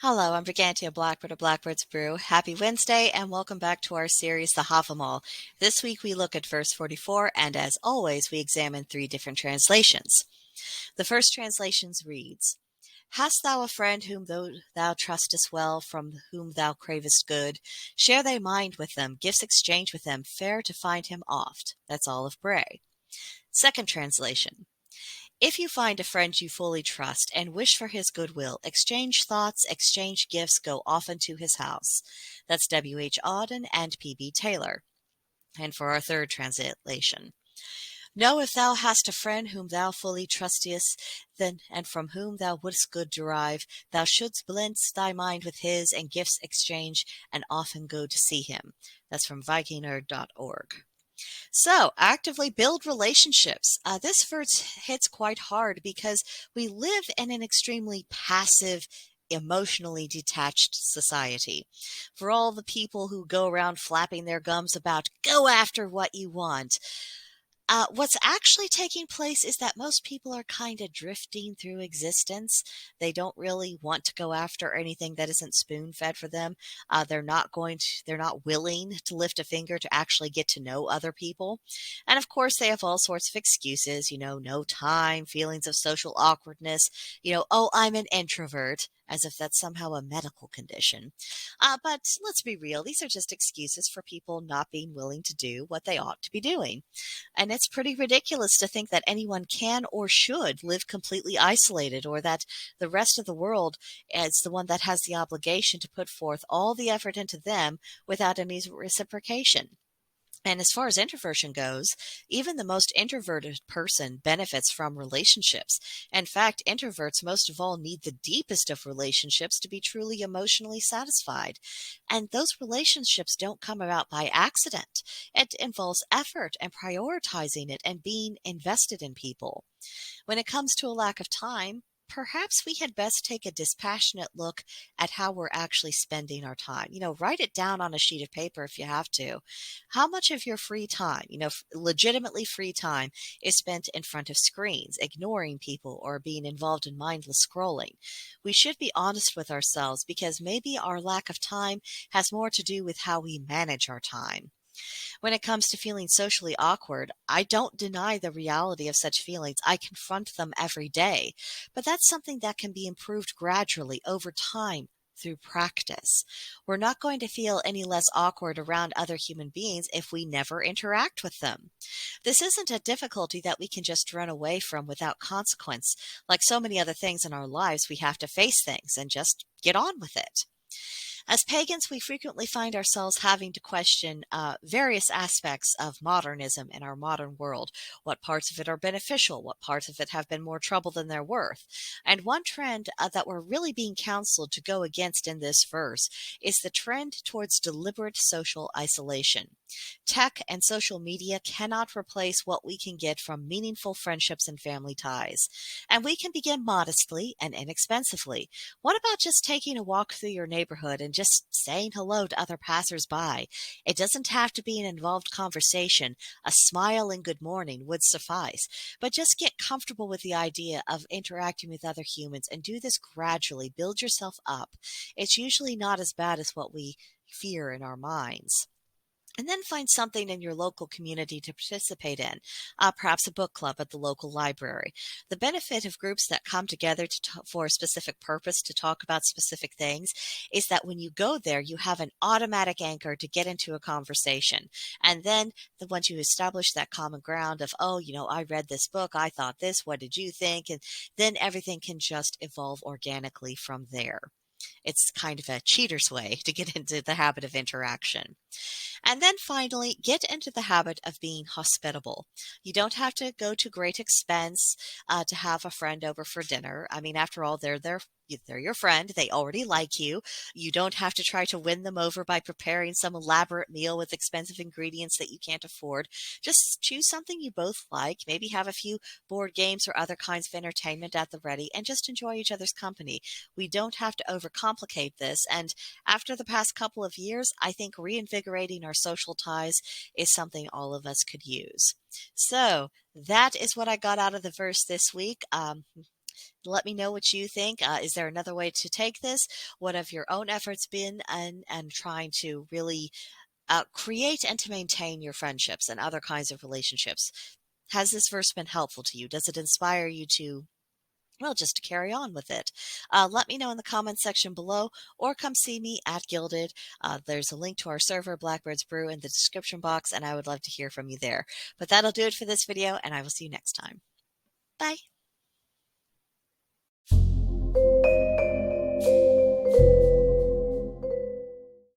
Hello, I'm Brigantia, Blackbird of Blackbird's Brew. Happy Wednesday, and welcome back to our series, The Havamal. This week we look at verse 44, and as always, we examine three different translations. The first translation reads, Hast thou a friend whom thou trustest well, from whom thou cravest good? Share thy mind with them, gifts exchange with them, fair to find him oft. That's all of Bray. Second translation. If you find a friend you fully trust and wish for his goodwill, exchange thoughts, exchange gifts, go often to his house. That's W.H. Auden and P.B. Taylor. And for our third translation. Know if thou hast a friend whom thou fully trustest, then and from whom thou wouldst good derive, thou shouldst blend thy mind with his, and gifts exchange, and often go to see him. That's from Vikinger.org. So, actively build relationships. This verse hits quite hard because we live in an extremely passive, emotionally detached society. For all the people who go around flapping their gums about go after what you want, what's actually taking place is that most people are kind of drifting through existence. They don't really want to go after anything that isn't spoon-fed for them. They're not willing to lift a finger to actually get to know other people. And of course, they have all sorts of excuses, no time, feelings of social awkwardness, oh, I'm an introvert, as if that's somehow a medical condition. But let's be real, these are just excuses for people not being willing to do what they ought to be doing. And it's pretty ridiculous to think that anyone can or should live completely isolated, or that the rest of the world is the one that has the obligation to put forth all the effort into them without any reciprocation. And as far as introversion goes, even the most introverted person benefits from relationships. In fact, introverts most of all need the deepest of relationships to be truly emotionally satisfied. And those relationships don't come about by accident. It involves effort and prioritizing it and being invested in people. When it comes to a lack of time, perhaps we had best take a dispassionate look at how we're actually spending our time. Write it down on a sheet of paper if you have to. How much of your free time, legitimately free time, is spent in front of screens, ignoring people, or being involved in mindless scrolling? We should be honest with ourselves, because maybe our lack of time has more to do with how we manage our time. When it comes to feeling socially awkward, I don't deny the reality of such feelings. I confront them every day. But that's something that can be improved gradually over time through practice. We're not going to feel any less awkward around other human beings if we never interact with them. This isn't a difficulty that we can just run away from without consequence. Like so many other things in our lives, we have to face things and just get on with it. As pagans, we frequently find ourselves having to question various aspects of modernism in our modern world. What parts of it are beneficial? What parts of it have been more trouble than they're worth? And one trend that we're really being counseled to go against in this verse is the trend towards deliberate social isolation. Tech and social media cannot replace what we can get from meaningful friendships and family ties. And we can begin modestly and inexpensively. What about just taking a walk through your neighborhood and just saying hello to other passersby? It doesn't have to be an involved conversation. A smile and good morning would suffice. But just get comfortable with the idea of interacting with other humans, and do this gradually. Build yourself up. It's usually not as bad as what we fear in our minds. And then find something in your local community to participate in, perhaps a book club at the local library. The benefit of groups that come together for a specific purpose to talk about specific things is that when you go there, you have an automatic anchor to get into a conversation. And then once you establish that common ground of, I read this book, I thought this, what did you think? And then everything can just evolve organically from there. It's kind of a cheater's way to get into the habit of interaction. And then finally, get into the habit of being hospitable. You don't have to go to great expense to have a friend over for dinner. I mean, after all, they're your friend. They already like you. You don't have to try to win them over by preparing some elaborate meal with expensive ingredients that you can't afford. Just choose something you both like. Maybe have a few board games or other kinds of entertainment at the ready, and just enjoy each other's company. We don't have to overcomplicate this. And after the past couple of years, I think reinvigorating our social ties is something all of us could use. So that is what I got out of the verse this week. Let me know what you think. Is there another way to take this? What have your own efforts been and trying to really create and to maintain your friendships and other kinds of relationships? Has this verse been helpful to you? Does it inspire you to, well, just to carry on with it? Let me know in the comments section below, or come see me at Gilded. There's a link to our server, Blackbird's Brew, in the description box, and I would love to hear from you there. But that'll do it for this video, and I will see you next time. Bye.